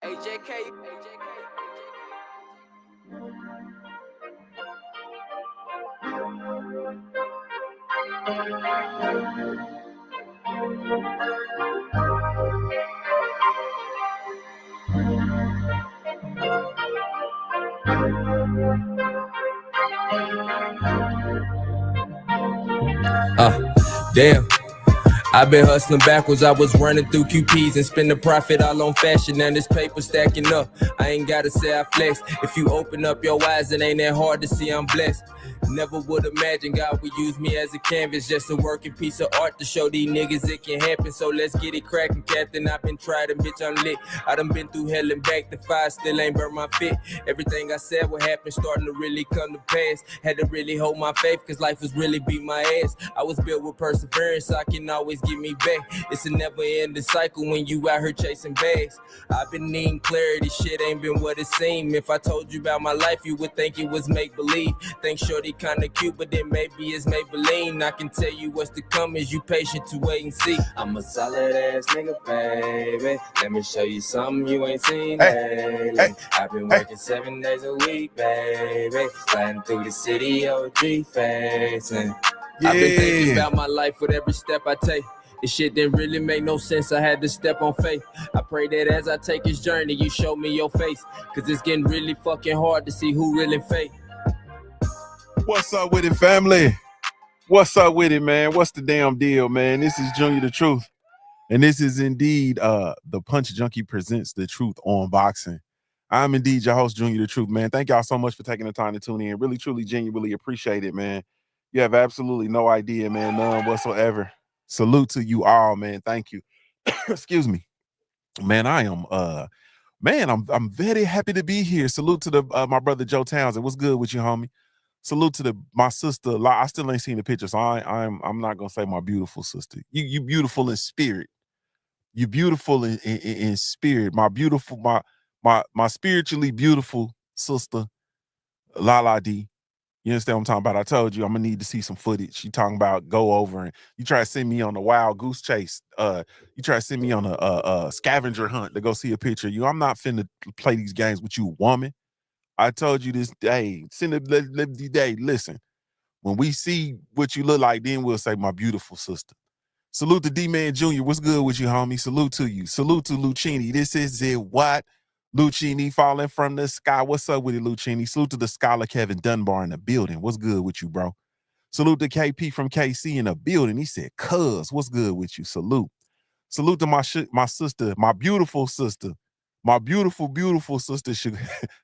AJK. Damn. I've been hustling backwards, I was running through QPs and spend the profit all on fashion, and this paper stacking up. I ain't gotta say I flex. If you open up your eyes, it ain't that hard to see I'm blessed. Never would imagine God would use me as a canvas, just a working piece of art to show these niggas it can happen. So let's get it cracking, Captain. I've been trying, bitch, I'm lit. I done been through hell and back, the fire still ain't burnt my fit. Everything I said would happen, starting to really come to pass. Had to really hold my faith, cause life was really beat my ass. I was built with perseverance, so I can always get me back. It's a never ending cycle when you out here chasing bags. I've been needing clarity, shit ain't been what it seemed. If I told you about my life, you would think it was make-believe. Think shorty kinda cute, but then maybe it's Maybelline. I can tell you what's to come, is you patient to wait and see. I'm a solid ass nigga, baby. Let me show you something you ain't seen lately. I've been working 7 days a week, baby. Sliding through the city, OG facing. I've been thinking about my life with every step I take. This shit didn't really make no sense, I had to step on faith. I pray that as I take this journey, you show me your face. Cause it's getting really fucking hard to see who really fake. What's up with it, family? What's up with it, man? What's the damn deal, man? This is JuniorTheTruth. And this is indeed the Punch Junkie presents The Truth on Boxing. I'm indeed your host, JuniorTheTruth, man. Thank y'all so much for taking the time to tune in. Really, truly, genuinely appreciate it, man. You have absolutely no idea, man. None whatsoever. Salute to you all, man. Thank you. Excuse me. Man, I am I'm very happy to be here. Salute to the my brother Joe Townsend. What's good with you, homie? Salute to my sister. I still ain't seen the picture, so I'm not gonna say my beautiful sister. You beautiful in spirit. You beautiful in spirit. My beautiful, my spiritually beautiful sister, Lala D. You understand what I'm talking about? I told you I'm gonna need to see some footage. You talking about go over and you try to send me on a wild goose chase. You try to send me on a scavenger hunt to go see a picture of you. I'm not finna play these games with you, woman. I told you this day. Listen, when we see what you look like, then we'll say my beautiful sister. Salute to D-Man Jr. What's good with you, homie? Salute to you. Salute to Lucchini. This is it. What? Lucchini falling from the sky. What's up with it, Lucchini? Salute to the scholar Kevin Dunbar in the building. What's good with you, bro? Salute to KP from KC in the building. He said, cuz, what's good with you? Salute. Salute to my sister, my beautiful sister, my beautiful sister,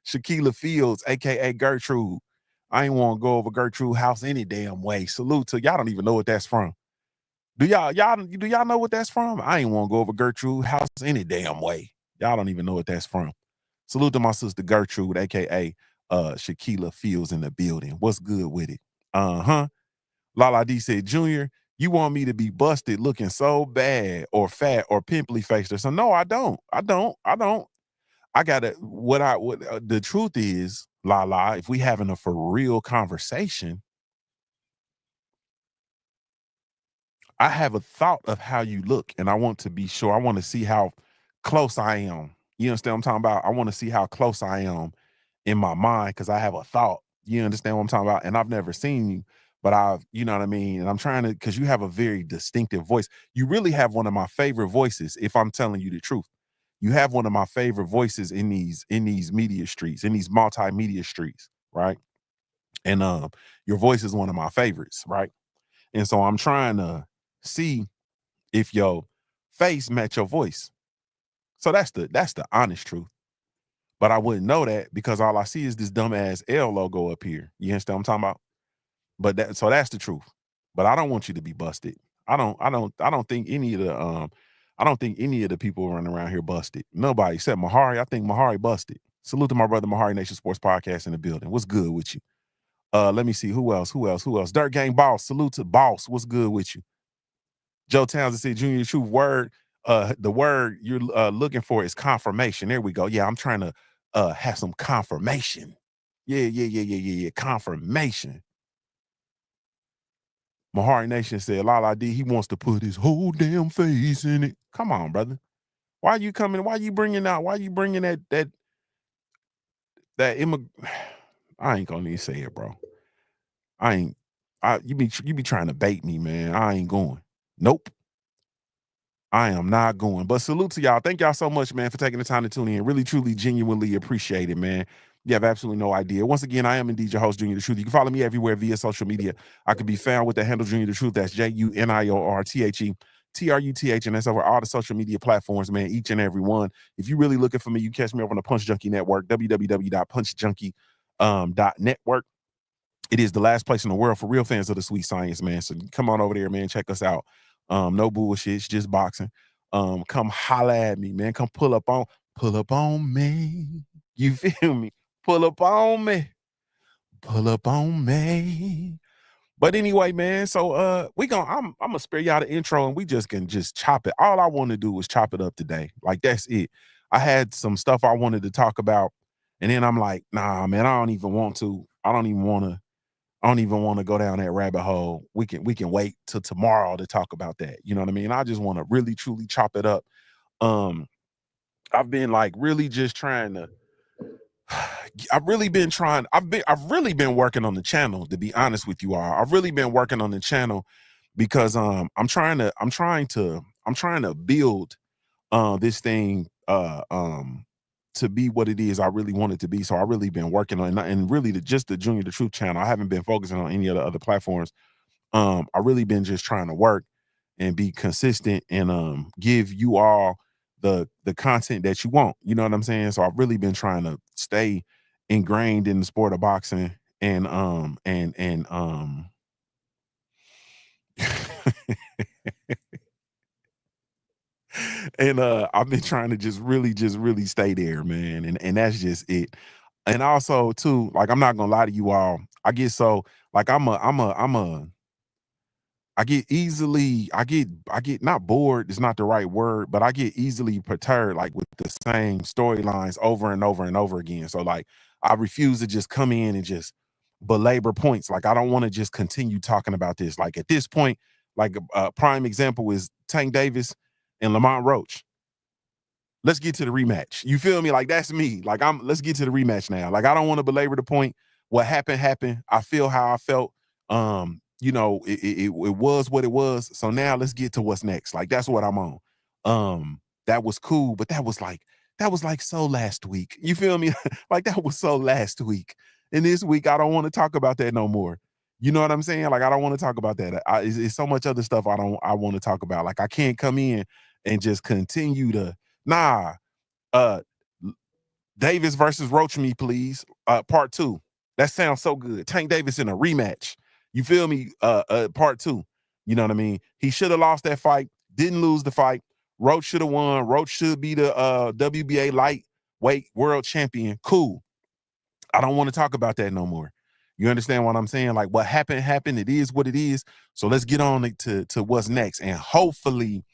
Shaquila Fields, a.k.a. Gertrude. I ain't want to go over Gertrude house any damn way. Salute to y'all. Don't even know what that's from. Do y'all know what that's from? I ain't want to go over Gertrude house any damn way. Y'all don't even know what that's from. Salute to my sister Gertrude, aka Shaquila Fields in the building. What's good with it? Lala D said, Junior, you want me to be busted looking so bad or fat or pimply faced or something? No, I don't. I gotta the truth is, Lala, if we having a for real conversation, I have a thought of how you look, and I want to be sure. I want to see how close I am. You understand what I'm talking about? I want to see how close I am in my mind because I have a thought. You understand what I'm talking about? And I've never seen you, but you know what I mean? And I'm trying to, because you have a very distinctive voice. You really have one of my favorite voices, if I'm telling you the truth. You have one of my favorite voices in these media streets, in these multimedia streets, right? And your voice is one of my favorites, right? And so I'm trying to see if your face match your voice. So that's the honest truth. But I wouldn't know that because all I see is this dumbass L logo up here. You understand what I'm talking about? But that's the truth. But I don't want you to be busted. I don't think any of the people running around here busted. Nobody except Mahari. I think Mahari busted. Salute to my brother Mahari Nation Sports Podcast in the building. What's good with you? Let me see who else. Dirt Gang Boss. Salute to Boss. What's good with you? Joe Townsend said, JuniorTheTruth word. The word you're looking for is confirmation. There we go. Yeah, I'm trying to have some confirmation. Yeah. Confirmation. Mahari Nation said, Lala D, he wants to put his whole damn face in it. Come on, brother. Why you coming? Why you bringing out? Why you bringing that I ain't gonna even say it, bro. You be trying to bait me, man. I ain't going. Nope. I am not going. But salute to y'all. Thank y'all so much, man, for taking the time to tune in. Really, truly, genuinely appreciate it, man. You have absolutely no idea. Once again, I am indeed your host, Junior the Truth. You can follow me everywhere via social media. I can be found with the handle Junior the Truth. That's JuniorTheTruth, and that's over all the social media platforms, man, each and every one. If you're really looking for me, you catch me over on the Punch Junkie Network, www.punchjunkie.network. It is the last place in the world for real fans of the sweet science, man. So come on over there, man. Check us out. No bullshit. It's just boxing. Come holla at me, man. Come pull up on me. You feel me? Pull up on me. Pull up on me. But anyway, man, so I'm gonna spare y'all the intro and we just can just chop it. All I want to do is chop it up today. Like that's it. I had some stuff I wanted to talk about, and then I'm like, nah, man, I don't even want to go down that rabbit hole. We can wait till tomorrow to talk about that. You know what I mean? I just want to really truly chop it up. I've been like really just trying to I've really been working on the channel, to be honest with you all. I've really been working on the channel because I'm trying to build this thing to be what it is I really want it to be. So I really been working on it, and really just the Junior the Truth channel. I haven't been focusing on any of the other platforms. I really been just trying to work and be consistent and give you all the content that you want. You know what I'm saying? So I've really been trying to stay ingrained in the sport of boxing and and I've been trying to just really stay there, man. And that's just it. And also too, like I'm not gonna lie to you all. I get so like I get not bored, it's not the right word, but I get easily perturbed like with the same storylines over and over and over again. So like I refuse to just come in and just belabor points. Like I don't want to just continue talking about this. Like at this point, like a prime example is Tank Davis and Lamont Roach. Let's get to the rematch. You feel me? Like that's me. Like let's get to the rematch now. Like I don't want to belabor the point. What happened. I feel how I felt. It was what it was. So now let's get to what's next. Like that's what I'm on. That was cool, but that was like so last week. You feel me? Like that was so last week. And this week I don't want to talk about that no more. You know what I'm saying? Like I don't want to talk about that. It's so much other stuff I want to talk about. Like I can't come in and just continue to nah. Davis versus Roach me, please. Part 2. That sounds so good. Tank Davis in a rematch. You feel me? Part 2. You know what I mean? He should have lost that fight. Didn't lose the fight. Roach should have won. Roach should be the WBA lightweight world champion. Cool. I don't want to talk about that no more. You understand what I'm saying? Like what happened. It is what it is. So let's get on to what's next. And hopefully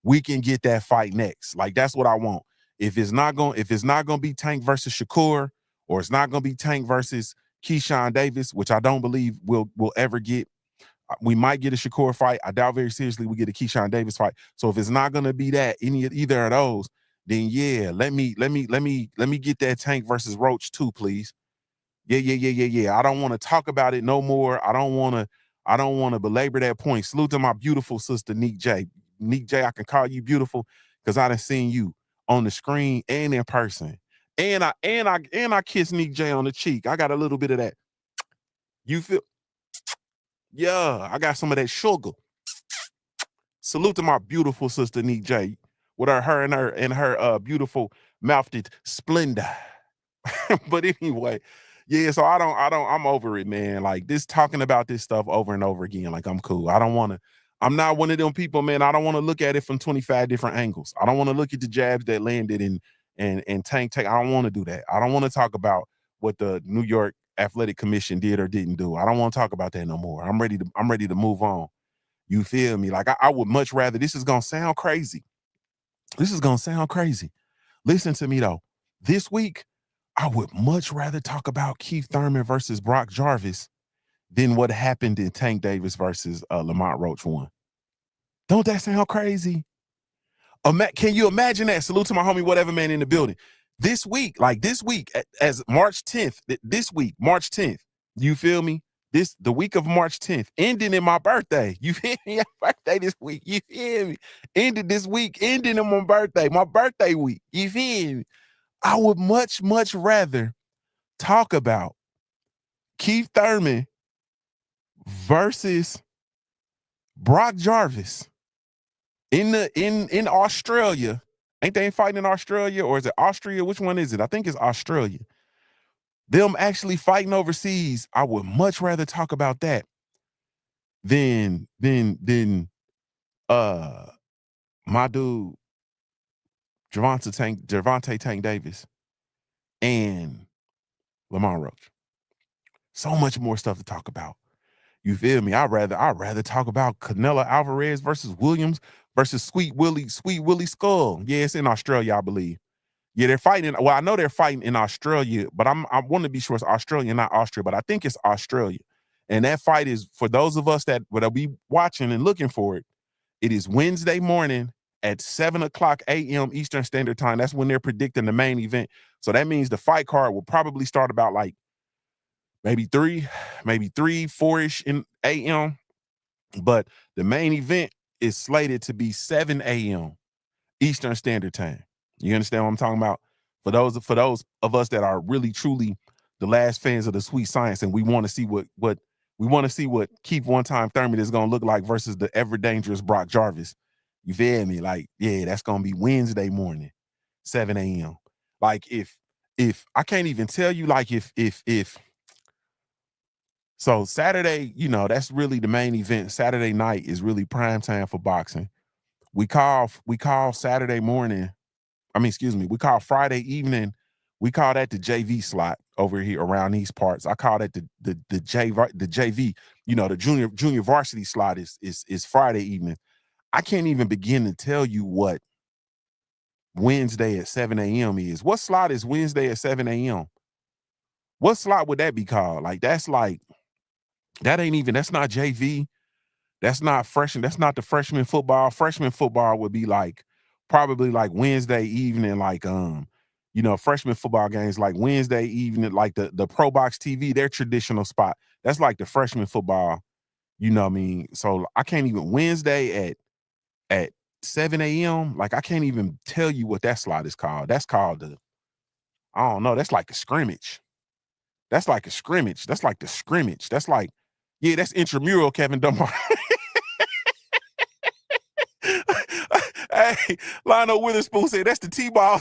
we can get that fight next. Like that's what I want. If it's not gonna be Tank versus Shakur, or it's not gonna be Tank versus Keyshawn Davis, which I don't believe we'll ever get. We might get a Shakur fight. I doubt very seriously we get a Keyshawn Davis fight. So if it's not gonna be that either of those, then yeah, let me get that Tank versus Roach too, please. Yeah. I don't want to talk about it no more. I don't want to belabor that point. Salute to my beautiful sister, Neek J. Neek J, I can call you beautiful because I done seen you on the screen and in person. And I kiss Neek J on the cheek. I got a little bit of that. You feel? Yeah, I got some of that sugar. Salute to my beautiful sister, Neek J, with her and her beautiful mouthed splendor. But anyway, yeah, so I'm over it, man. Like this talking about this stuff over and over again. Like I'm cool. I'm not one of them people, man. I don't want to look at it from 25 different angles. I don't want to look at the jabs that landed and Tank. I don't want to do that. I don't want to talk about what the New York Athletic Commission did or didn't do. I don't want to talk about that no more. I'm ready to move on. You feel me? Like I would much rather, this is gonna sound crazy. Listen to me though. This week, I would much rather talk about Keith Thurman versus Brock Jarvis than what happened in Tank Davis versus Lamont Roach 1. Don't that sound crazy? Can you imagine that? Salute to my homie, whatever man in the building. This week, as March 10th, this week, March 10th, you feel me? The week of March 10th, ending in my birthday. You feel me? My birthday this week. You feel me? Ended this week, ending in my birthday week. You feel me? I would much, much rather talk about Keith Thurman versus Brock Jarvis in Australia. Ain't they fighting in Australia, or is it Austria? Which one is it? I think it's Australia. Them actually fighting overseas. I would much rather talk about that than my dude Gervonta Tank Davis and Lamar Roach. So much more stuff to talk about. You feel me? I'd rather talk about Canelo Alvarez versus Williams versus Sweet Willie Skull. Yeah, it's in Australia, I believe. Yeah, they're fighting. Well, I know they're fighting in Australia, but I want to be sure it's Australia, not Austria, but I think it's Australia. And that fight is, for those of us that will be watching and looking for it, it is Wednesday morning at 7:00 a.m. Eastern Standard Time. That's when they're predicting the main event. So that means the fight card will probably start about like maybe 3, 4-ish in a.m. But the main event is slated to be 7 a.m. Eastern Standard Time. You understand what I'm talking about? For those of us that are really truly the last fans of the sweet science, and we want to see what Keith One Time Thurman is gonna look like versus the ever dangerous Brock Jarvis. You feel me? Like, yeah, that's gonna be Wednesday morning, 7 a.m. Like if I can't even tell you, like if so Saturday, that's really the main event. Saturday night is really prime time for boxing. We call Saturday morning. We call Friday evening. We call that the JV slot over here around these parts. I call that the JV. The junior varsity slot is Friday evening. I can't even begin to tell you what Wednesday at 7 a.m. is. What slot is Wednesday at 7 a.m.? What slot would that be called? That's not JV. That's not freshman. That's not the freshman football. Freshman football would be probably Wednesday evening, freshman football games like Wednesday evening, like the Pro Box TV, their traditional spot. That's like the freshman football, you know what I mean? So I can't even Wednesday at 7 a.m. Like I can't even tell you what that slot is called. That's called I don't know. That's like a scrimmage. That's like a scrimmage. That's like the scrimmage. That's like, yeah, that's intramural, Kevin Dunbar. Hey, Lionel Witherspoon said that's the T-ball.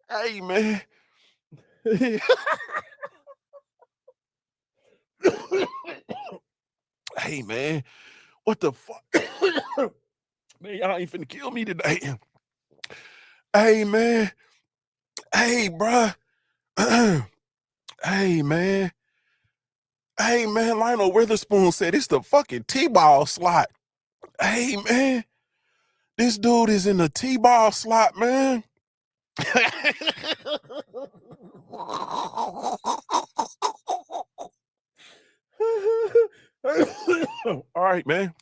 Hey, man. Hey, man. What the fuck? Man, y'all ain't finna kill me today. Hey, man. Hey, bruh. Hey, man. Hey, man. Lionel Witherspoon said it's the fucking T-ball slot. Hey, man. This dude is in the T-ball slot, man. All right, man.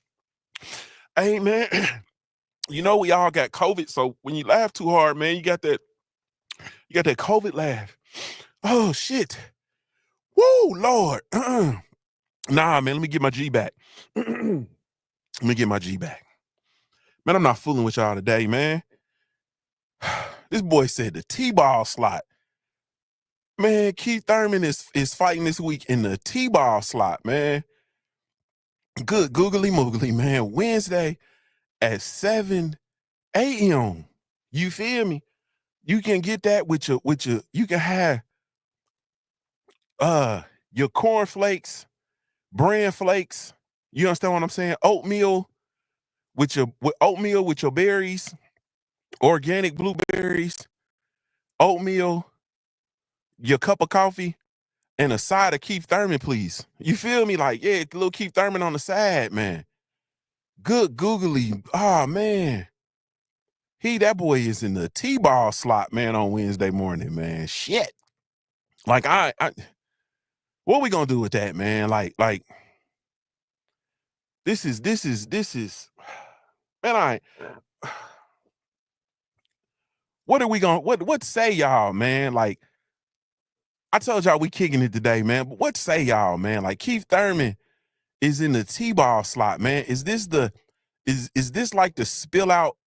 Hey, man. We all got COVID, so when you laugh too hard, man, you got that COVID laugh. Oh shit. Woo, Lord. Nah, man, let me get my G back. Let me get my G back. Man, I'm not fooling with y'all today, man. This boy said the T-ball slot. Man, Keith Thurman is fighting this week in the T-ball slot, man. Good googly moogly, man. Wednesday at 7 a.m. You feel me? You can get that with your you can have your cornflakes, bran flakes. You understand what I'm saying? Oatmeal with your berries, organic blueberries, oatmeal, your cup of coffee, and a side of Keith Thurman, please. You feel me? Like, yeah, little Keith Thurman on the side, man. Good googly. Oh man. That boy is in the T-ball slot, man, on Wednesday morning, man. Shit. Like what we gonna do with that, man? Like this is man, what are we gonna what say y'all, man? Like I told y'all we kicking it today, man. But what say y'all, man? Like Keith Thurman is in the T-ball slot, man. Is this like the spill out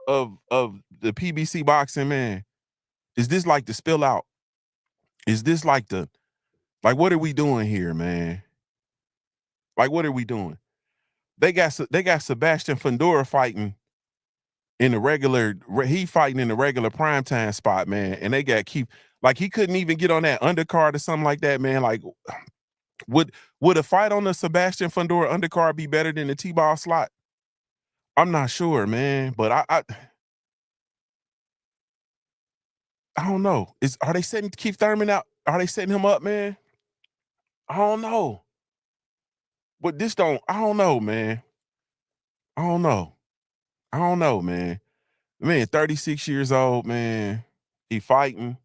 of the PBC boxing, man? Is this like the spill out? Is this like what are we doing here, man? Like what are we doing? They got Sebastian Fundora fighting in the regular primetime spot, man, and they got Keith. Like he couldn't even get on that undercard or something like that, man. Like would a fight on the Sebastian Fundora undercard be better than the T-ball slot? I'm not sure, man, but I don't know. Are they setting Keith Thurman out? Are they setting him up, man? I don't know. But I don't know, man. I don't know, man. Man, 36 years old, man. He fighting.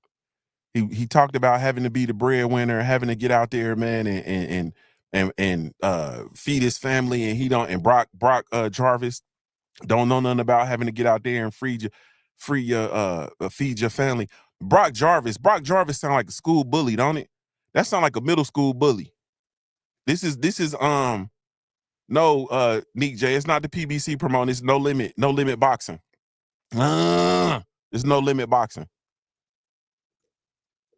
He talked about having to be the breadwinner, having to get out there, man, and feed his family. And he don't. And Brock Jarvis don't know nothing about having to get out there and feed your family. Brock Jarvis sound like a school bully, don't it? That sound like a middle school bully. This is Nick J. It's not the PBC promoting. It's no limit boxing. It's no limit boxing.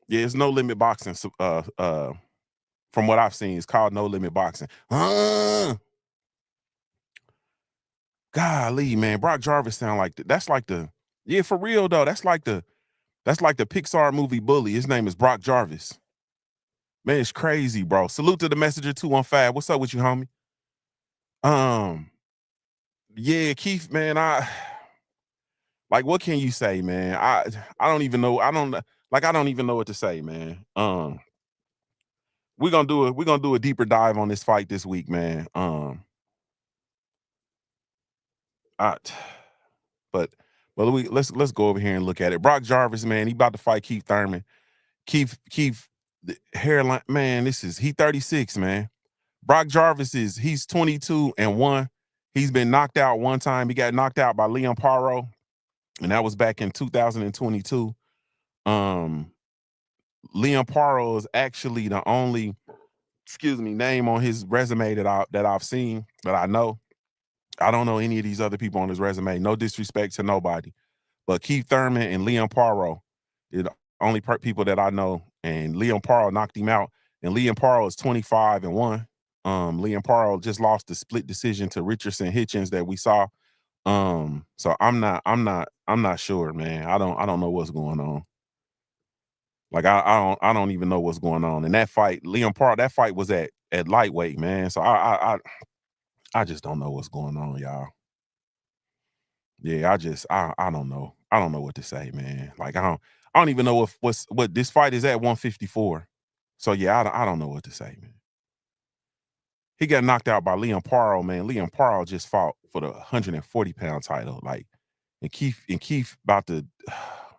Yeah, it's no limit boxing. From what I've seen, it's called no limit boxing. Golly, man, Brock Jarvis sound like that's like for real though. That's like the Pixar movie Bully. His name is Brock Jarvis. Man, it's crazy, bro. Salute to the messenger 215. What's up with you, homie? Yeah, Keith, man, like, what can you say, man? I don't even know. I don't even know what to say, man. We're gonna do a deeper dive on this fight this week, man. But let's go over here and look at it. Brock Jarvis, man, he about to fight Keith Thurman. Keith, the hairline, man. He 36, man. Brock Jarvis he's 22-1. He's been knocked out one time. He got knocked out by Leon Paro, and that was back in 2022. Leon Paro is actually the only, name on his resume that I've seen, that I know. I don't know any of these other people on his resume. No disrespect to nobody, but Keith Thurman and Leon Paro are the only people that I know. And Leon Paro knocked him out. And Leon Paro is 25-1. Leon Paro just lost the split decision to Richardson Hitchens that we saw. So I'm not sure, man. I don't know what's going on. Like I don't even know what's going on. And that fight, Leon Paro, that fight was at lightweight, man. So I just don't know what's going on, y'all. Yeah, I don't know. I don't know what to say, man. Like I don't even know what this fight is at 154. So yeah, I don't know what to say, man. He got knocked out by Leon Paro, man. Leon Paro just fought for the 140-pound title. Like, and Keith about to,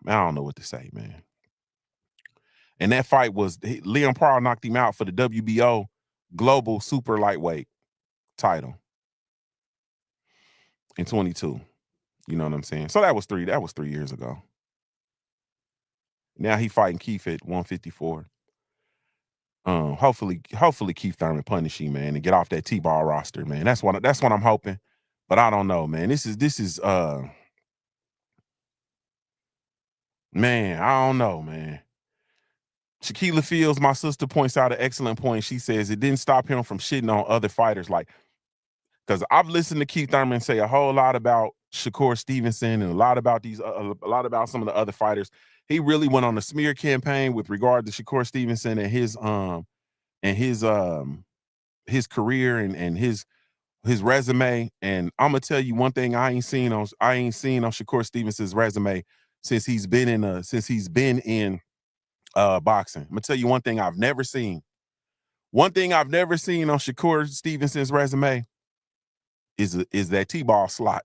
man, I don't know what to say, man. And that fight was, Leon Paro knocked him out for the WBO global super lightweight title in 22. You know what I'm saying? So that was 3 years ago. Now he fighting Keith at 154. Hopefully Keith Thurman punish him, man, and get off that T-ball roster, man. That's what I'm hoping. But I don't know, man. This is man, I don't know, man. Shaquilla Fields, my sister, points out an excellent point. She says it didn't stop him from shitting on other fighters. Like, because I've listened to Keith Thurman say a whole lot about Shakur Stevenson and a lot about a lot about some of the other fighters. He really went on a smear campaign with regard to Shakur Stevenson and his career and his resume. And I'm gonna tell you one thing I ain't seen on Shakur Stevenson's resume since he's been in boxing. I'm gonna tell you one thing I've never seen. One thing I've never seen on Shakur Stevenson's resume is that T-ball slot.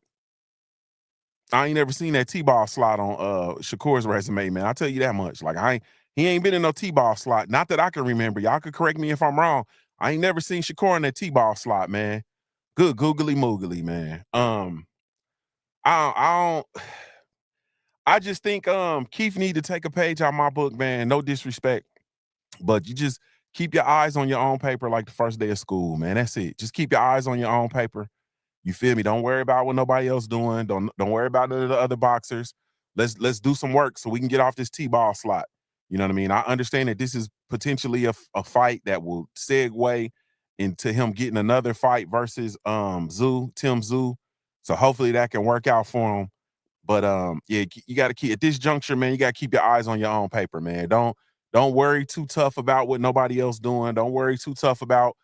I ain't never seen that T-ball slot on Shakur's resume, man. I'll tell you that much. Like he ain't been in no T-ball slot. Not that I can remember. Y'all could correct me if I'm wrong. I ain't never seen Shakur in that T-ball slot, man. Good googly moogly, man. I just think Keith need to take a page out my book, man. No disrespect, but you just keep your eyes on your own paper like the first day of school, man. That's it. Just keep your eyes on your own paper. You feel me? Don't worry about what nobody else doing. Don't worry about none of the other boxers. Let's do some work so we can get off this T-ball slot. You know what I mean? I understand that this is potentially a fight that will segue into him getting another fight versus Tim Tszyu. So hopefully that can work out for him. But yeah, you got to keep at this juncture, man. You got to keep your eyes on your own paper, man. Don't worry too tough about what nobody else doing. Don't worry too tough about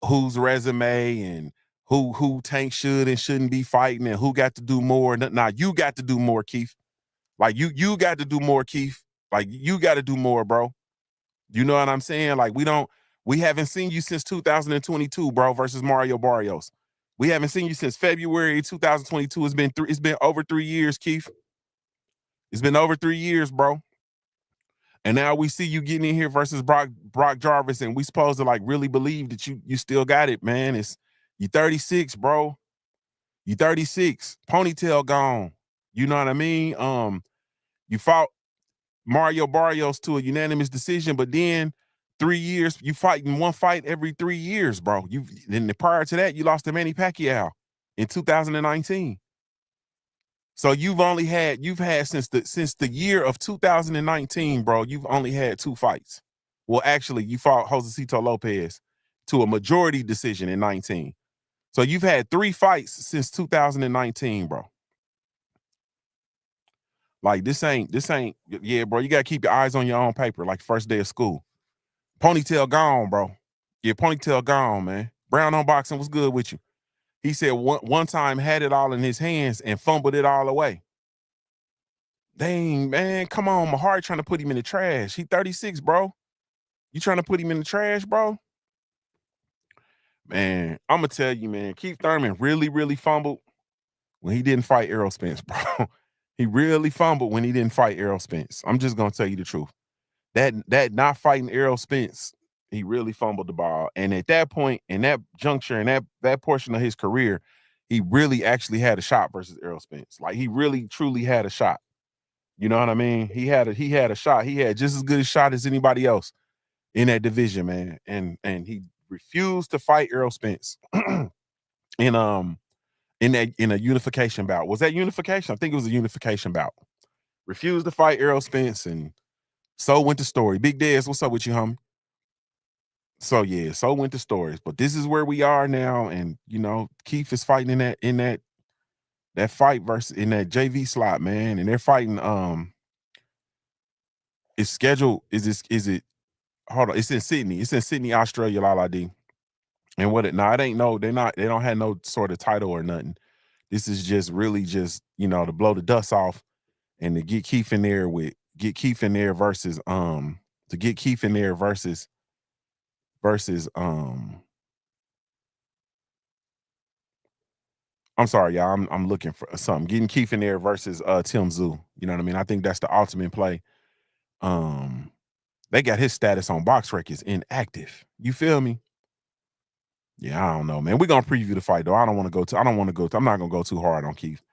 whose resume and who Tank should and shouldn't be fighting and who got to do more. Nah, you got to do more, Keith. Like you got to do more, Keith. Like you got to do more, bro. You know what I'm saying? Like we haven't seen you since 2022, bro, versus Mario Barrios. We haven't seen you since February 2022. It's been over 3 years, Keith. It's been over 3 years, bro. And now we see you getting in here versus Brock Jarvis, and we supposed to like really believe that you still got it, man. You 36, bro. You 36. Ponytail gone. You know what I mean? You fought Mario Barrios to a unanimous decision, but then 3 years, you fighting one fight every 3 years, bro. Then prior to that, you lost to Manny Pacquiao in 2019. So you've had since the year of 2019, bro, you've only had 2 fights. Well, actually, you fought Josecito Lopez to a majority decision in 19. So you've had 3 fights since 2019, bro. Like this ain't, yeah, bro. You gotta keep your eyes on your own paper, like first day of school. Ponytail gone, bro. Yeah, ponytail gone, man. Brown on boxing, what's good with you? He said one time had it all in his hands and fumbled it all away. Dang, man, come on. Mahari trying to put him in the trash. He 36, bro. You trying to put him in the trash, bro? Man, I'm going to tell you, man, Keith Thurman really, really fumbled when he didn't fight Errol Spence, bro. He really fumbled when he didn't fight Errol Spence. I'm just going to tell you the truth. That not fighting Errol Spence, he really fumbled the ball. And at that point, in that juncture, in that portion of his career, he really actually had a shot versus Errol Spence. Like he really, truly had a shot. You know what I mean? He had a shot. He had just as good a shot as anybody else in that division, man. And he refused to fight Errol Spence in a unification bout. Was that unification? I think it was a unification bout. Refused to fight Errol Spence, and so went the story. Big Dez, what's up with you, homie? So yeah, so went the stories. But this is where we are now, and you know, Keith is fighting in that fight versus in that JV slot, man, and they're fighting. It's scheduled. Is it? Hold on. It's in Sydney. It's in Sydney, Australia, Lala D. And what it? No, it ain't no. They don't have no sort of title or nothing. This is just really just to blow the dust off and to get Keith in there versus to get Keith in there versus I'm sorry, y'all. I'm looking for something. Getting Keith in there versus Tim Tszyu. You know what I mean? I think that's the ultimate play. They got his status on Box Rec is inactive. You feel me? Yeah, I don't know, man. We're gonna preview the fight though. I'm not gonna go too hard on Keith.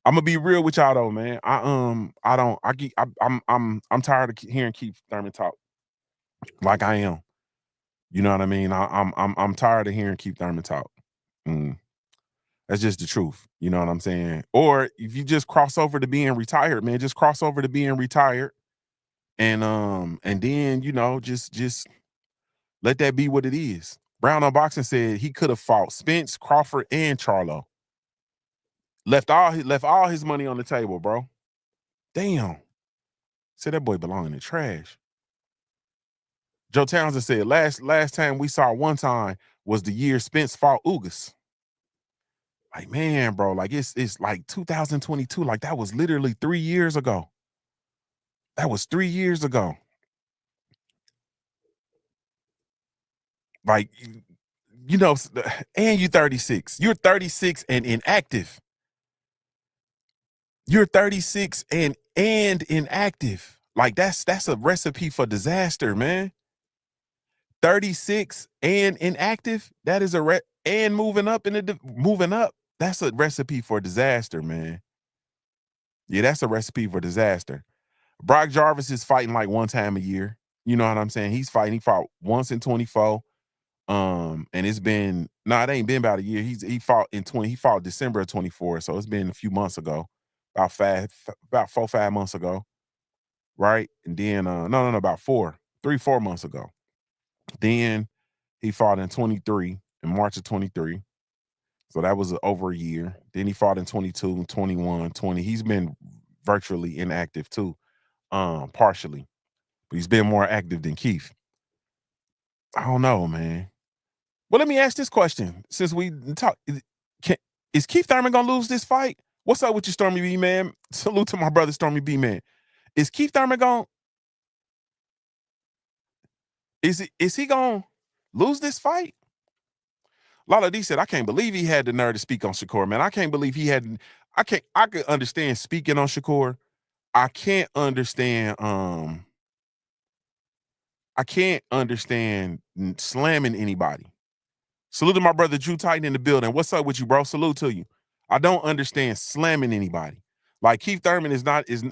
I'm gonna be real with y'all though, man. I'm tired of hearing Keith Thurman talk like I am. You know what I mean? I'm tired of hearing Keith Thurman talk. That's just the truth. You know what I'm saying? Or if you just cross over to being retired, man, just cross over to being retired. And then, just let that be what it is. Brown Unboxing said he could have fought Spence, Crawford, and Charlo. Left all his money on the table, bro. Damn. Said that boy belong in the trash. Joe Townsend said last time we saw one time was the year Spence fought Ugas. Like, man, bro, like it's like 2022. Like, that was literally 3 years ago. That was 3 years ago. Like, you know, and you're 36. You're 36 and inactive. You're 36 and inactive. Like, that's a recipe for disaster, man. 36 and inactive. That is and moving up moving up. That's a recipe for disaster, man. Yeah, that's a recipe for disaster. Brock Jarvis is fighting like one time a year. You know what I'm saying? He's fighting. He fought once in 24. And it's been it ain't been about a year. He fought in 20. He fought December of 24. So it's been a few months ago. About 4-5 months ago. Right? And then about 3-4 months ago. Then he fought in 23, in March of 23. So that was over a year. Then he fought in 22, 21, 20. He's been virtually inactive too, partially. But he's been more active than Keith. I don't know, man. Well, let me ask this question. Since we talk, is Keith Thurman gonna lose this fight? What's up with you, Stormy B, man? Salute to my brother, Stormy B, man. Is Keith Thurman gonna is he gonna lose this fight? Lala D said, I can't believe he had the nerve to speak on Shakur, man. I can't believe he had. I could understand speaking on Shakur. I can't understand. I can't understand slamming anybody. Salute to my brother Drew Titan in the building. What's up with you, bro? Salute to you. I don't understand slamming anybody. Like, Keith Thurman is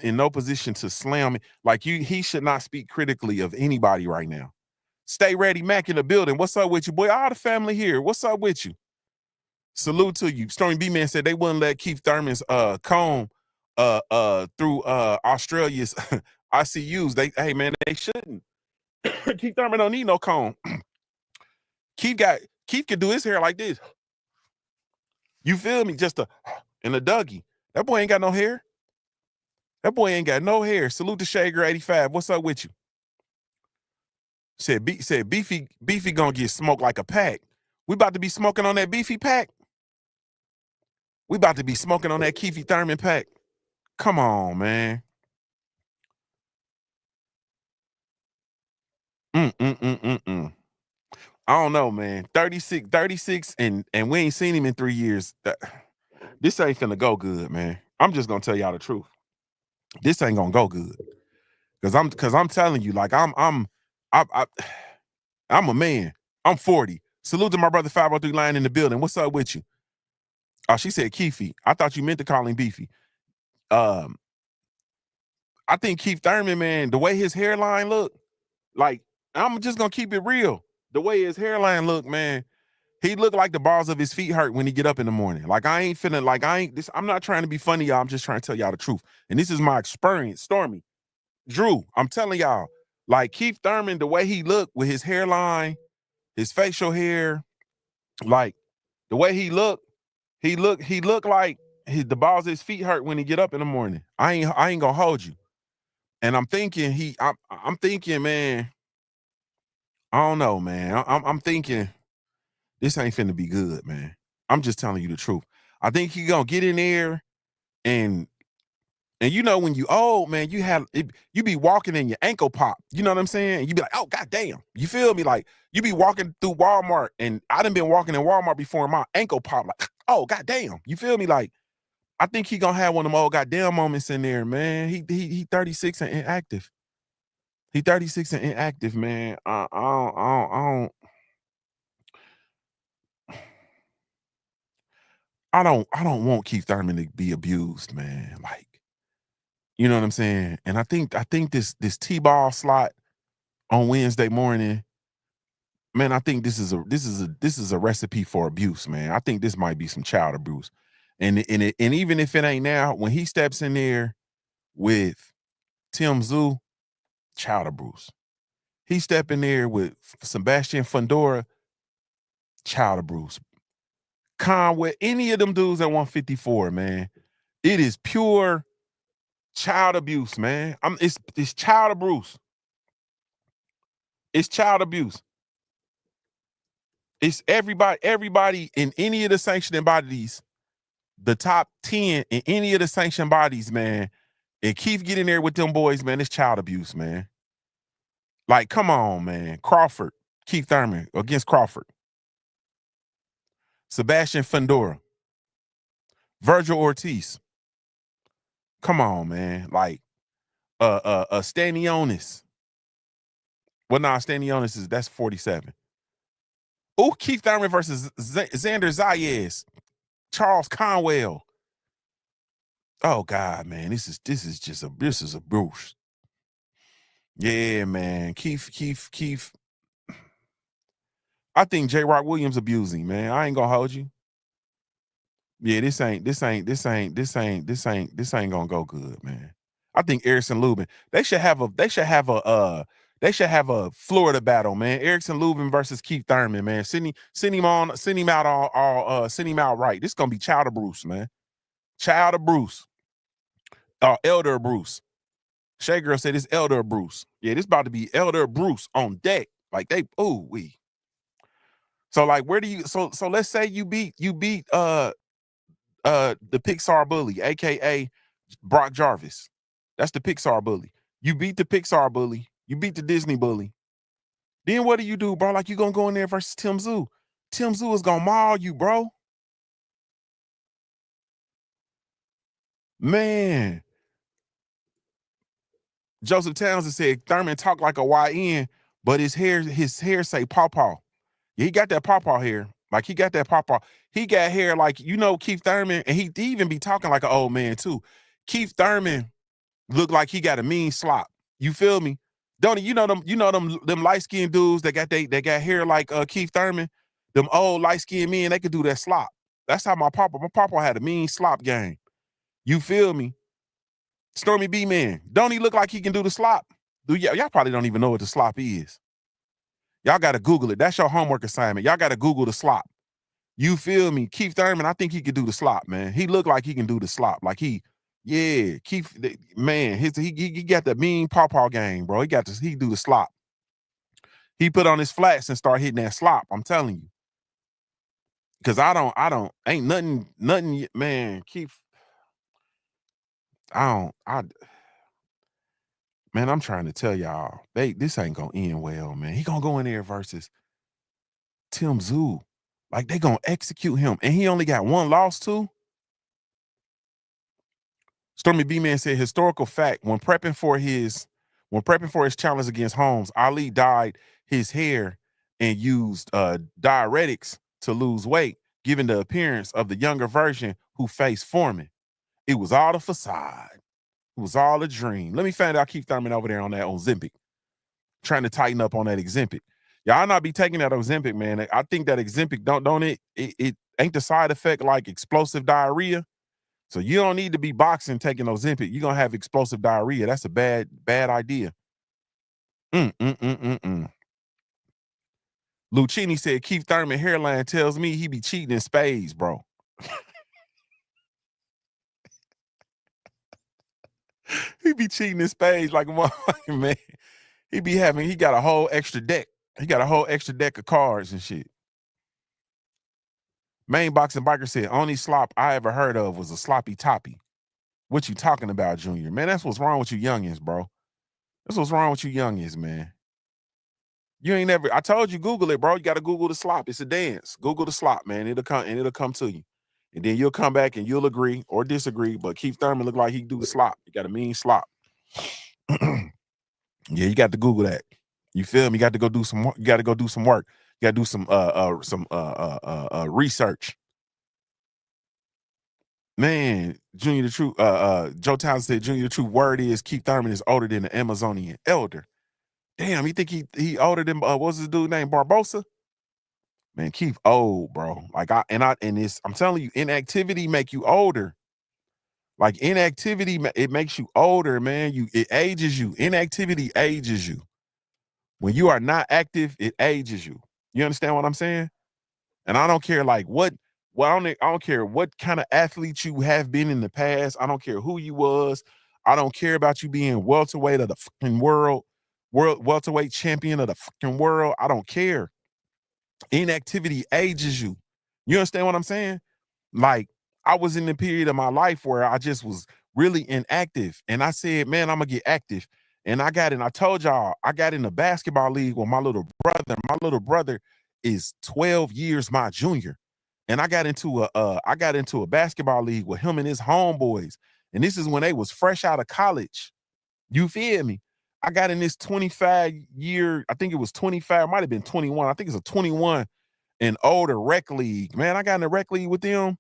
in no position to slam. Like, he should not speak critically of anybody right now. Stay ready, Mac in the building. What's up with you, boy? All the family here. What's up with you? Salute to you. Stormy B man said they wouldn't let Keith Thurman's comb through Australia's ICUs. Hey man, they shouldn't. Keith Thurman don't need no comb. Keith could do his hair like this. You feel me? Just a Dougie. That boy ain't got no hair. That boy ain't got no hair. Salute to Shager85. What's up with you? Said Beefy gonna get smoked like a pack. We about to be smoking on that Beefy pack. We about to be smoking on that Keith Thurman pack. Come on, man. I don't know, man. 36 and we ain't seen him in 3 years. This ain't finna go good, man. I'm just gonna tell y'all the truth. This ain't gonna go good. Cause I'm telling you, like, I'm a man. I'm 40. Salute to my brother 503 Lion in the building. What's up with you? Oh, she said Keefy. I thought you meant to call him Beefy. I think Keith Thurman, man, the way his hairline look, like, I'm just gonna keep it real. The way his hairline look, man, he look like the balls of his feet hurt when he get up in the morning. Like, I'm not trying to be funny, y'all. I'm just trying to tell y'all the truth. And this is my experience. Stormy, Drew, I'm telling y'all, like, Keith Thurman, the way he look with his hairline, his facial hair, like, the way he look like the balls of his feet hurt when he get up in the morning. I ain't gonna hold you. And I'm thinking I'm thinking, man, I don't know, man. I'm thinking this ain't finna be good, man. I'm just telling you the truth. I think he gonna get in there and you know, when you old, man, you be walking and your ankle pop. You know what I'm saying? You be like, oh, goddamn. You feel me? Like, you be walking through Walmart, and I done been walking in Walmart before and my ankle pop, like, oh, goddamn. You feel me? Like, I think he gonna have one of them old goddamn moments in there, man. He 36 and inactive. He 36 and inactive, man. I don't want Keith Thurman to be abused, man. Like, you know what I'm saying? And I think this T-ball slot on Wednesday morning, man, I think this is a recipe for abuse, man. I think this might be some child abuse. And even if it ain't now, when he steps in there with Tim Tszyu, child abuse. He step in there with Sebastian Fundora, Child abuse. Conway, any of them dudes at 154, man. It is pure child abuse, man. It's child abuse. It's child abuse. It's everybody in any of the sanctioning bodies, the top 10 in any of the sanctioned bodies, man. And Keith get in there with them boys, man. It's child abuse, man. Like, come on, man. Crawford, Keith Thurman against Crawford. Sebastian Fundora. Virgil Ortiz. Come on, man. Like, Stanionis. Well, nah, Stanionis that's 47. Oh, Keith Thurman versus Xander Zayas. Charles Conwell. Oh God, man, this is a bruise. Yeah, man. Keith. I think J. Rock Williams abusing, man. I ain't gonna hold you. Yeah, this ain't gonna go good, man. I think Erickson Lubin. They should have a Florida battle, man. Erickson Lubin versus Keith Thurman, man. Send him out right. This is gonna be Child of Bruce, man. Child of Bruce. Elder Bruce. Shay Girl said it's Elder Bruce. Yeah, this about to be Elder Bruce on deck. Like we. So like, where do you? So let's say you beat the Pixar bully, aka Brock Jarvis. That's the Pixar bully. You beat the Pixar bully. You beat the Disney bully. Then what do you do, bro? Like, you gonna go in there versus Tim Tszyu. Tim Tszyu is gonna maul you, bro. Man. Joseph Townsend said Thurman talk like a YN, but his hair say pawpaw. Yeah, he got that pawpaw hair. Like, he got that pawpaw. He got hair like, Keith Thurman, and he even be talking like an old man too. Keith Thurman look like he got a mean slop. You feel me? Don't he? Them light-skinned dudes that got hair like Keith Thurman, them old light-skinned men, they could do that slop. That's how my papa had a mean slop game. You feel me? Stormy B Man, don't he look like he can do the slop? Y'all probably don't even know what the slop is. Y'all gotta Google it. That's your homework assignment. Y'all gotta Google the slop. You feel me? Keith Thurman, I think he could do the slop, man. He look like he can do the slop. Like Keith, man, he got the mean pawpaw game, bro. He do the slop. He put on his flats and start hitting that slop. I'm telling you. Cause ain't nothing, man, Keith. Man, I'm trying to tell y'all, this ain't gonna end well, man. He gonna go in there versus Tim Tszyu. Like, they gonna execute him. And he only got one loss too. Stormy B-Man said, historical fact, when prepping for his challenge against Holmes, Ali dyed his hair and used diuretics to lose weight, giving the appearance of the younger version who faced Foreman. It was all a facade. It was all a dream. Let me find out Keith Thurman over there on that Ozempic, trying to tighten up on that Ozempic. Y'all not be taking that Ozempic, man. I think that Ozempic, don't it ain't the side effect like explosive diarrhea. So you don't need to be boxing taking Ozempic. You're gonna have explosive diarrhea. That's a bad idea. Lucchini said Keith Thurman hairline tells me he be cheating in spades, bro. He be cheating in spades like a motherfucking man. He got a whole extra deck. He got a whole extra deck of cards and shit. Main Boxing Biker said, only slop I ever heard of was a sloppy toppy. What you talking about, Junior? Man, that's what's wrong with you youngins, bro. That's what's wrong with you youngins, man. You ain't never, I told you, Google it, bro. You got to Google the slop. It's a dance. Google the slop, man. It'll come to you. And then you'll come back and you'll agree or disagree. But Keith Thurman look like he can do the slop. You got a mean slop. Yeah, you got to Google that. You feel me? You got to go do some work. You got to go do some work. You got to do some research. Man, JuniorTheTruth, Joe Townsend said JuniorTheTruth word is Keith Thurman is older than the Amazonian elder. Damn, you think he older than what's his dude named Barbosa? Man, Keith old, bro. Like I'm telling you, inactivity make you older. Like, inactivity, it makes you older, man. It ages you. Inactivity ages you. When you are not active, it ages you. You understand what I'm saying? And I don't care like what, well, I don't care what kind of athlete you have been in the past. I don't care who you was. I don't care about you being welterweight of the fucking world welterweight champion of the fucking world. I don't care. Inactivity ages you. You understand what I'm saying? Like, I was in the period of my life where I just was really inactive. And I said, man, I'm gonna get active. And I told y'all, I got in the basketball league with my little brother. My little brother is 12 years my junior. And I got into a basketball league with him and his homeboys. And this is when they was fresh out of college. You feel me? I got in this 25 year, I think it was 25, might have been 21. I think it's a 21 and older rec league. Man, I got in the rec league with them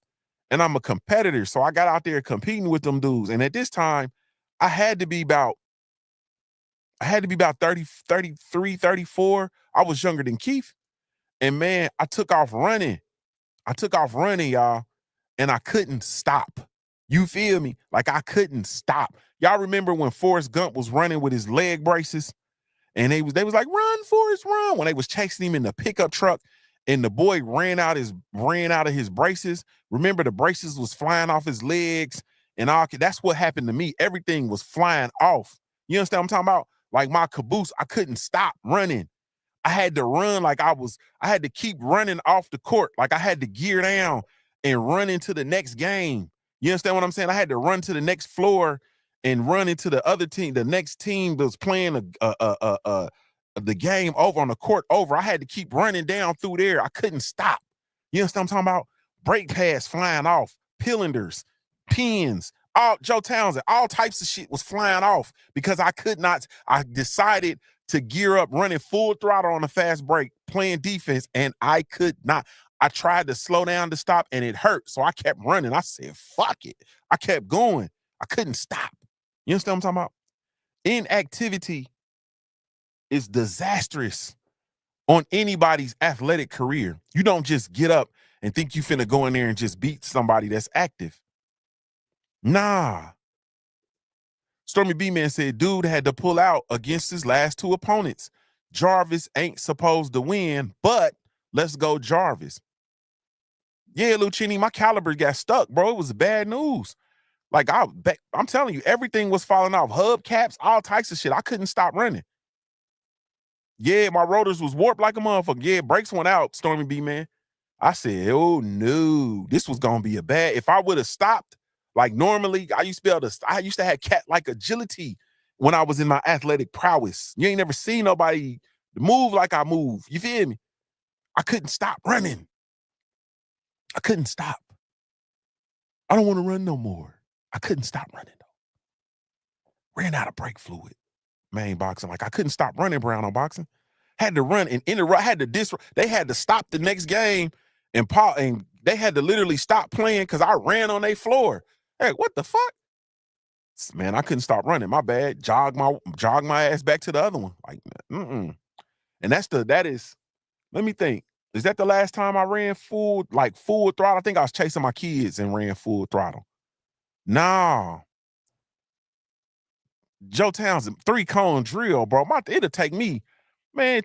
and I'm a competitor. So I got out there competing with them dudes. And at this time, I had to be about 30, 33, 34. I was younger than Keith. And man, I took off running, y'all, and I couldn't stop. You feel me? Like I couldn't stop. Y'all remember when Forrest Gump was running with his leg braces? And they was like, run, Forrest, run. When they was chasing him in the pickup truck and the boy ran out of his braces. Remember, the braces was flying off his legs and all. That's what happened to me. Everything was flying off. You understand what I'm talking about? Like my caboose, I couldn't stop running. I had to run like I had to keep running off the court. Like I had to gear down and run into the next game. You understand what I'm saying? I had to run to the next floor and run into the other team, the next team that was playing the game over on the court over. I had to keep running down through there. I couldn't stop. You understand what I'm talking about? Brake pads flying off, pillenders, pins, all Joe Townsend, all types of shit was flying off because I could not. I decided to gear up, running full throttle on a fast break, playing defense, and I could not. I tried to slow down to stop, and it hurt, so I kept running. I said, fuck it. I kept going. I couldn't stop. You understand what I'm talking about? Inactivity is disastrous on anybody's athletic career. You don't just get up and think you finna go in there and just beat somebody that's active. Nah. Stormy B-Man said, dude had to pull out against his last two opponents. Jarvis ain't supposed to win, but let's go Jarvis. Yeah, Lucchini, my caliber got stuck, bro. It was bad news. Like, I'm telling you, everything was falling off. Hubcaps, all types of shit. I couldn't stop running. Yeah, my rotors was warped like a motherfucker. Yeah, brakes went out, Stormy B-Man. I said, oh, no, this was going to be a bad. If I would have stopped, like normally, I used to have cat-like agility when I was in my athletic prowess. You ain't never seen nobody move like I move. You feel me? I couldn't stop running. I couldn't stop. I don't want to run no more. I couldn't stop running, though. Ran out of brake fluid. Main boxing. Like, I couldn't stop running, Brown on boxing. Had to run and interrupt. They had to stop the next game and they had to literally stop playing because I ran on their floor. Hey, what the fuck? Man, I couldn't stop running. My bad. Jog my ass back to the other one. Like, And that is, let me think. Is that the last time I ran full throttle? I think I was chasing my kids and ran full throttle. Nah. Joe Townsend, 3-cone drill, bro. It'll take me an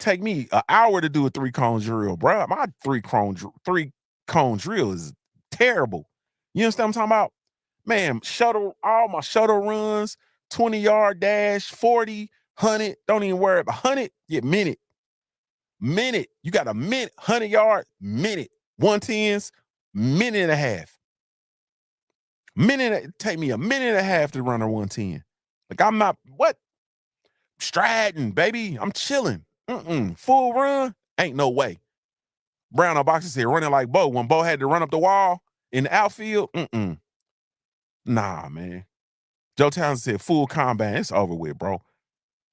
hour to do a 3-cone drill, bro. My 3-cone drill is terrible. You understand what I'm talking about? Man, all my shuttle runs, 20-yard dash, 40, 100, don't even worry about 100, minute. You got a minute, 100-yard, minute. 110s, minute and a half. It take me a minute and a half to run a 110. Like, I'm not, what? Striding, baby. I'm chilling. Full run, ain't no way. Brown on boxing said running like Bo. When Bo had to run up the wall in the outfield, nah, man. Joe Townsend said full combat. It's over with, bro.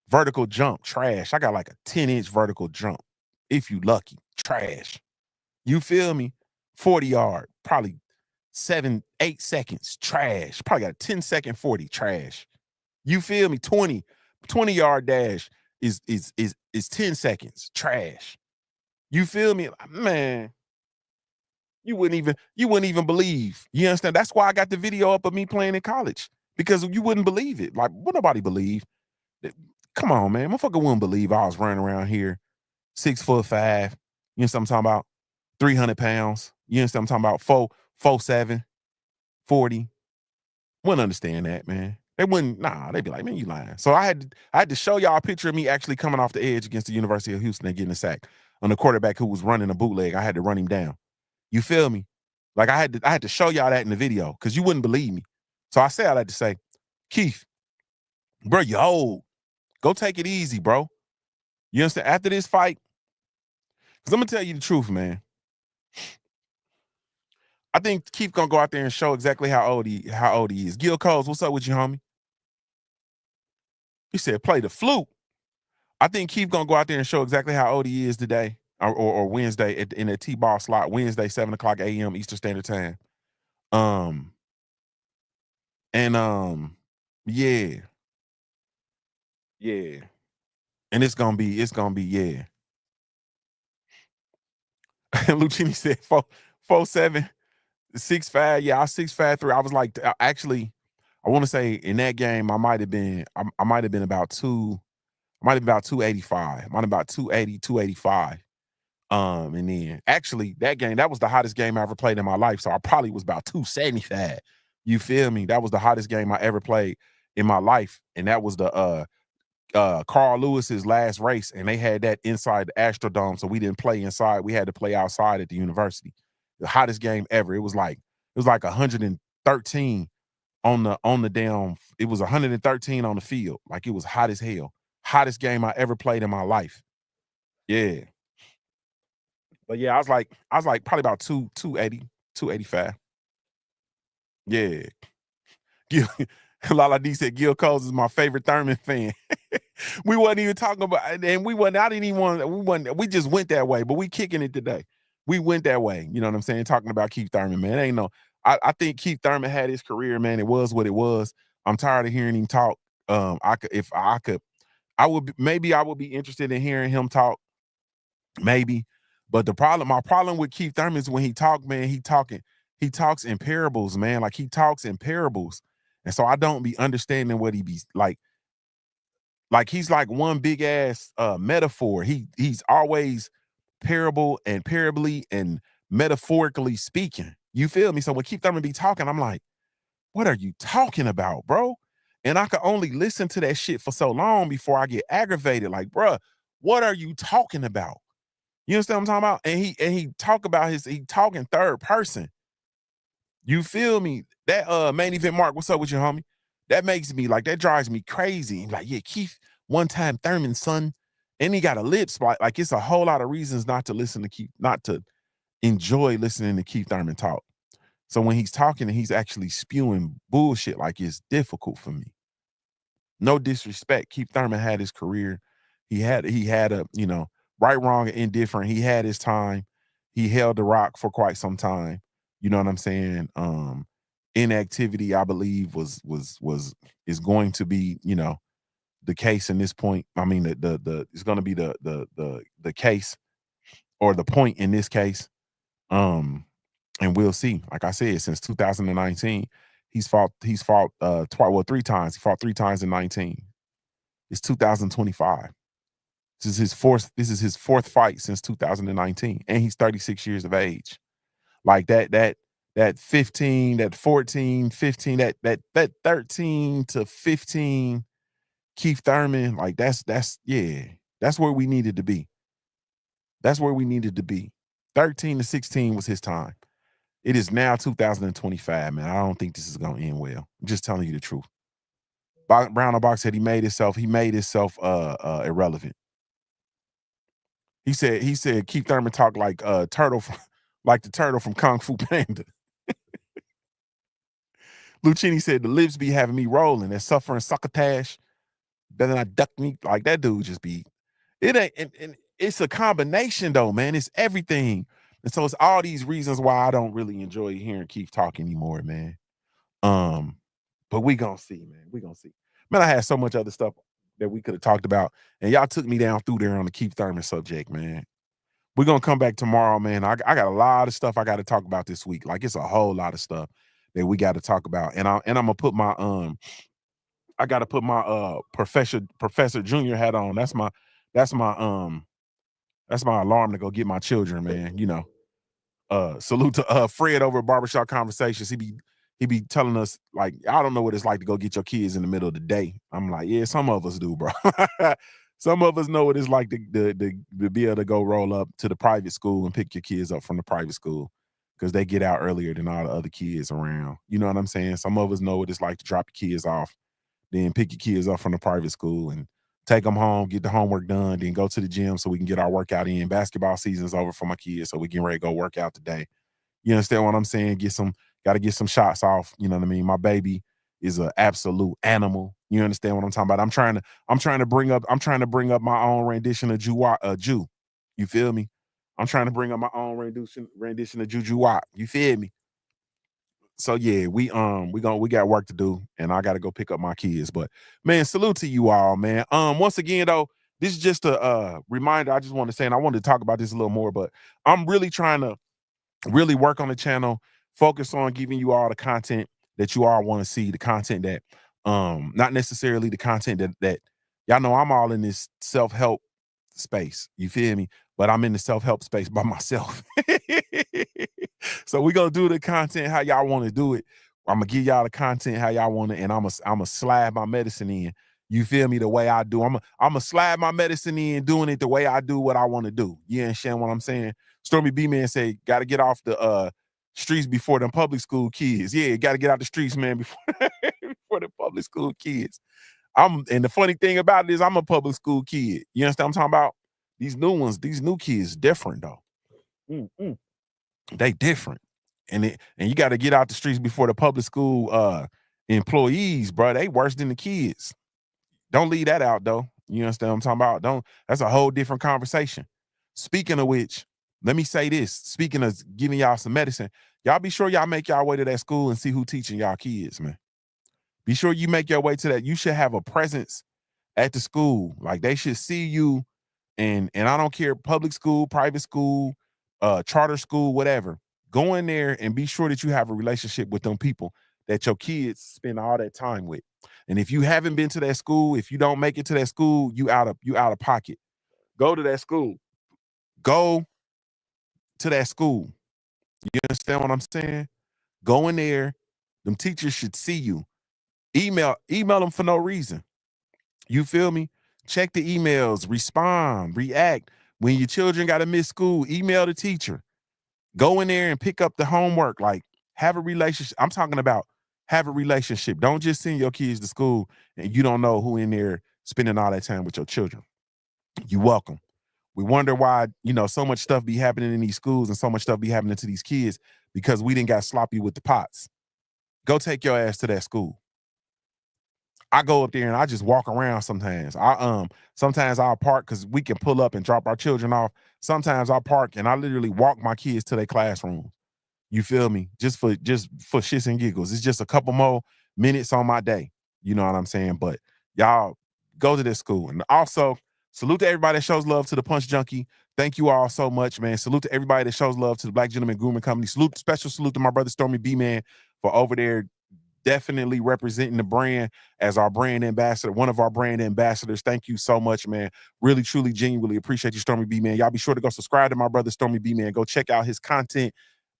Vertical jump, trash. I got like a 10-inch vertical jump. If you lucky, trash. You feel me? 40-yard, probably 7-8 seconds, trash. Probably got a 10-second 40, trash. You feel me? 20-yard dash is 10 seconds, trash. You feel me? Man, you wouldn't even believe. You understand? That's why I got the video up of me playing in college, because you wouldn't believe it. Like, would nobody believe? Come on, man. Motherfucker wouldn't believe I was running around here 6'5". You know what I'm talking about? 300 pounds. You understand what I'm talking about? 4'7", 40. Wouldn't understand that, man. They wouldn't, they'd be like, man, you lying. So I had to show y'all a picture of me actually coming off the edge against the University of Houston and getting a sack on the quarterback who was running a bootleg. I had to run him down. You feel me? Like I had to show y'all that in the video because you wouldn't believe me. So I say all that to say, Keith, bro, you old. Go take it easy, bro. You understand? After this fight, because I'm gonna tell you the truth, man. I think Keith gonna go out there and show exactly how old he is. Gil Coles, what's up with you, homie? He said, play the flute. I think Keith gonna go out there and show exactly how old he is today or Wednesday in a T-ball slot, Wednesday, 7:00 a.m. Eastern Standard Time. Yeah. Yeah. And it's gonna be, yeah. Lucchini said 4'7", 6'5". Yeah, I was 6'3". I was like, actually, I want to say in that game, I might have been about 285. Might have about 280, 285. And then actually that game, that was the hottest game I ever played in my life. So I probably was about 275. You feel me? That was the hottest game I ever played in my life. And that was the Carl Lewis's last race, and they had that inside the Astrodome, so we didn't play inside. We had to play outside at the university. The hottest game ever. It was like 113 on the damn. It was 113 on the field. Like it was hot as hell. Hottest game I ever played in my life. Yeah. But yeah, I was like probably about 280, 285. Yeah. Lala D said Gil Coles is my favorite Thurman fan. We wasn't even talking about, and we just went that way, but we kicking it today. We went that way. You know what I'm saying? Talking about Keith Thurman, man. Ain't no, I think Keith Thurman had his career, man. It was what it was. I'm tired of hearing him talk. I would be interested in hearing him talk. Maybe. But my problem with Keith Thurman is when he talk, man, he talks in parables, man. Like he talks in parables. And so I don't be understanding what he be like. Like he's like one big ass metaphor. He's always parable and parably and metaphorically speaking. You feel me? So when Keith Thurman be talking, I'm like, what are you talking about, bro? And I could only listen to that shit for so long before I get aggravated. Like, bruh, what are you talking about? You understand what I'm talking about? And he talk about he talk in third person. You feel me? That main event Mark, what's up with you, homie? That makes me like, that drives me crazy. Like, yeah, Keith, one time Thurman's son, and he got a lip spot. Like, it's a whole lot of reasons not to enjoy listening to Keith Thurman talk. So when he's talking and he's actually spewing bullshit, like it's difficult for me. No disrespect. Keith Thurman had his career. He had a, right, wrong, and indifferent. He had his time. He held the rock for quite some time. You know what I'm saying? Inactivity, I believe, is going to be, the case in this point. I mean, it's going to be the case or the point in this case. And we'll see. Like I said, since 2019, he's fought three times. He fought 3 times in 19. It's 2025. This is his fourth fight since 2019, and he's 36 years of age. Like that 15, that 14, 15, that 13 to 15 Keith Thurman, like that's where we needed to be. That's where we needed to be. 13 to 16 was his time. It is now 2025, man. I don't think this is gonna end well. I'm just telling you the truth. Brown on Box said he made himself irrelevant. He said Keith Thurman talked like turtle from, like the turtle from Kung Fu Panda. Lucchini said the lips be having me rolling. They're suffering succotash. Better not duck me. Like that dude just be. It ain't, and it's a combination though, man. It's everything. And so it's all these reasons why I don't really enjoy hearing Keith talk anymore, man. But we gonna see, man. We gonna see. Man, I had so much other stuff that we could have talked about, and y'all took me down through there on the Keith Thurman subject, man. We're gonna come back tomorrow, man. I got a lot of stuff I got to talk about this week. Like it's a whole lot of stuff that we got to talk about. And I'm gonna put my I gotta put my Professor Junior hat on. That's my alarm to go get my children, man. Salute to Fred over at Barbershop Conversations. He be telling us, like, I don't know what it's like to go get your kids in the middle of the day. I'm like, yeah, some of us do, bro. Some of us know what it's like to be able to go roll up to the private school and pick your kids up from the private school because they get out earlier than all the other kids around. You know what I'm saying? Some of us know what it's like to drop your kids off, then pick your kids up from the private school and take them home, get the homework done, then go to the gym so we can get our workout in. Basketball season's over for my kids, so we getting ready to go work out today. You understand what I'm saying? Got to get some shots off. You know what I mean? My baby is an absolute animal. You understand what I'm talking about? I'm trying to bring up my own rendition of Jew. You feel me? I'm trying to bring up my own rendition of Juju Watt. You feel me? So yeah, we got work to do, and I got to go pick up my kids. But man, salute to you all, man. Once again though, this is just a reminder. I just want to say, and I wanted to talk about this a little more, but I'm really trying to work on the channel, focus on giving you all the content that you all want to see, the content that not necessarily the content that y'all know I'm all in this self-help space. You feel me? But I'm in the self-help space by myself. So we're gonna do the content how y'all want to do it. I'm gonna give y'all the content how y'all want it, and I'm gonna slide my medicine in. You feel me? The way I do. I'm gonna slide my medicine in, doing it the way I do what I want to do. You understand what I'm saying? Stormy B Man say, gotta get off the streets before them public school kids. Yeah, gotta get out the streets, man, before before the public school kids. And the funny thing about it is I'm a public school kid. You understand what I'm talking about? These new ones, these new kids, different though. They different. And you got to get out the streets before the public school employees, bro. They worse than the kids. Don't leave that out though. You understand what I'm talking about? That's a whole different conversation. Speaking of which, let me say this. Speaking of giving y'all some medicine, y'all be sure y'all make y'all way to that school and see who teaching y'all kids, man. Be sure you make your way to that. You should have a presence at the school. Like they should see you, and I don't care, public school, private school, charter school, whatever. Go in there and be sure that you have a relationship with them people that your kids spend all that time with. And if you haven't been to that school, if you don't make it to that school, you out of pocket. Go to that school. Go to that school. You understand what I'm saying? Go in there. Them teachers should see you. Email them for no reason. You feel me? Check the emails, respond, react. When your children got to miss school, email the teacher. Go in there and pick up the homework. Like, have a relationship. I'm talking about have a relationship. Don't just send your kids to school and you don't know who in there spending all that time with your children. You're welcome. We wonder why, so much stuff be happening in these schools and so much stuff be happening to these kids because we didn't got sloppy with the pots. Go take your ass to that school. I go up there and I just walk around sometimes. Sometimes I'll park because we can pull up and drop our children off. Sometimes I'll park and I literally walk my kids to their classrooms. You feel me? Just for shits and giggles. It's just a couple more minutes on my day. You know what I'm saying? But y'all go to this school. And also, salute to everybody that shows love to the Punch Junkie. Thank you all so much, man. Salute to everybody that shows love to the Black Gentleman Grooming Company. Special salute to my brother Stormy B Man for over there definitely representing the brand as our brand ambassador, one of our brand ambassadors. Thank you so much, man. Really, truly, genuinely appreciate you, Stormy B Man. Y'all be sure to go subscribe to my brother Stormy B Man. Go check out his content.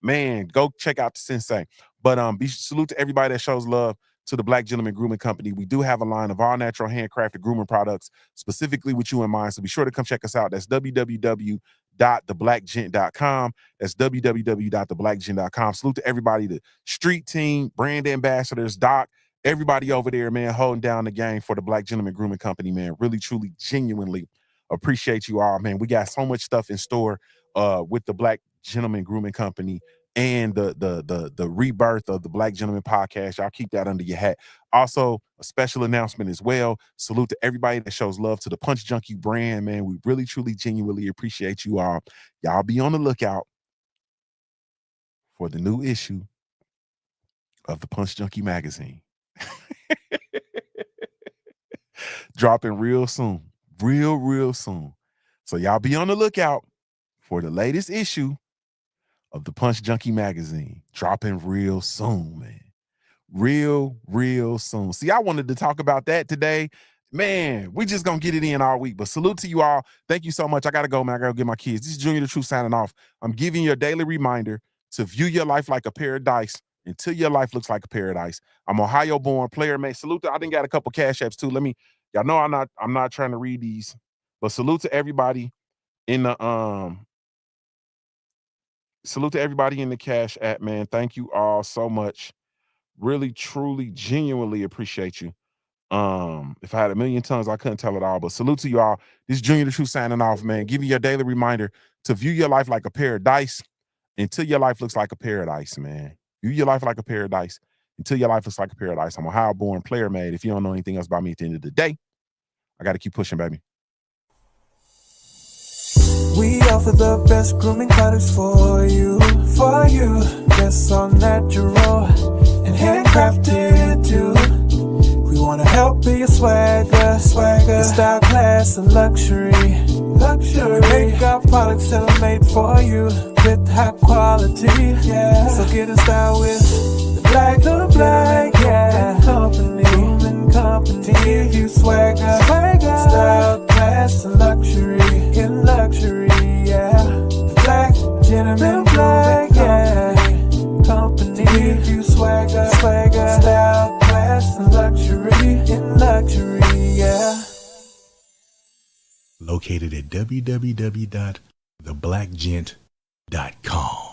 Man, go check out the Sensei. But salute to everybody that shows love to the Black Gentleman Grooming Company. We do have a line of all natural handcrafted grooming products specifically with you in mind. So be sure to come check us out. That's www.theblackgent.com. That's www.theblackgent.com. Salute to everybody, the street team, brand ambassadors, Doc, everybody over there, man, holding down the game for the Black Gentleman Grooming Company, man. Really, truly, genuinely appreciate you all, man. We got so much stuff in store with the Black Gentleman Grooming Company and the rebirth of the Black Gentleman Podcast. Y'all keep that under your hat. Also, a special announcement as well. Salute to everybody that shows love to the Punch Junkie brand, man. We really, truly, genuinely appreciate you all. Y'all be on the lookout for the new issue of the Punch Junkie magazine. Dropping real soon. Real soon. So y'all be on the lookout for the latest issue of the Punch Junkie magazine. Dropping real soon, man. Real soon. See, I wanted to talk about that today, man, we just gonna get it in all week. But salute to you all. Thank you so much. I gotta go, man. I gotta get my kids. This is Junior the Truth signing off. I'm giving you a daily reminder to view your life like a paradise until your life looks like a paradise. I'm Ohio-born player, man. Salute to, I didn't got a couple cash apps too. Y'all know I'm not trying to read these, but salute to everybody in the cash app, man. Thank you all so much. Really, truly, genuinely appreciate you. If I had a million tongues, I couldn't tell it all, but salute to you all. This is Junior the Truth signing off, man. Give you a daily reminder to view your life like a paradise until your life looks like a paradise, man. View your life like a paradise until your life looks like a paradise. I'm a Ohio-born player, man. If you don't know anything else about me at the end of the day, I got to keep pushing, baby. We offer the best grooming products for you. That's all natural and handcrafted too. We wanna help be your swagger, your style, class, and luxury. Make our products tailor-made for you with high quality. Yeah. So get in style with the black, yeah. Company. To give you swagger, style, class, and luxury. In luxury, yeah. The black, gentleman, yeah. Company. To give you swagger, style, class, and luxury. In luxury, yeah. Located at www.theblackgent.com.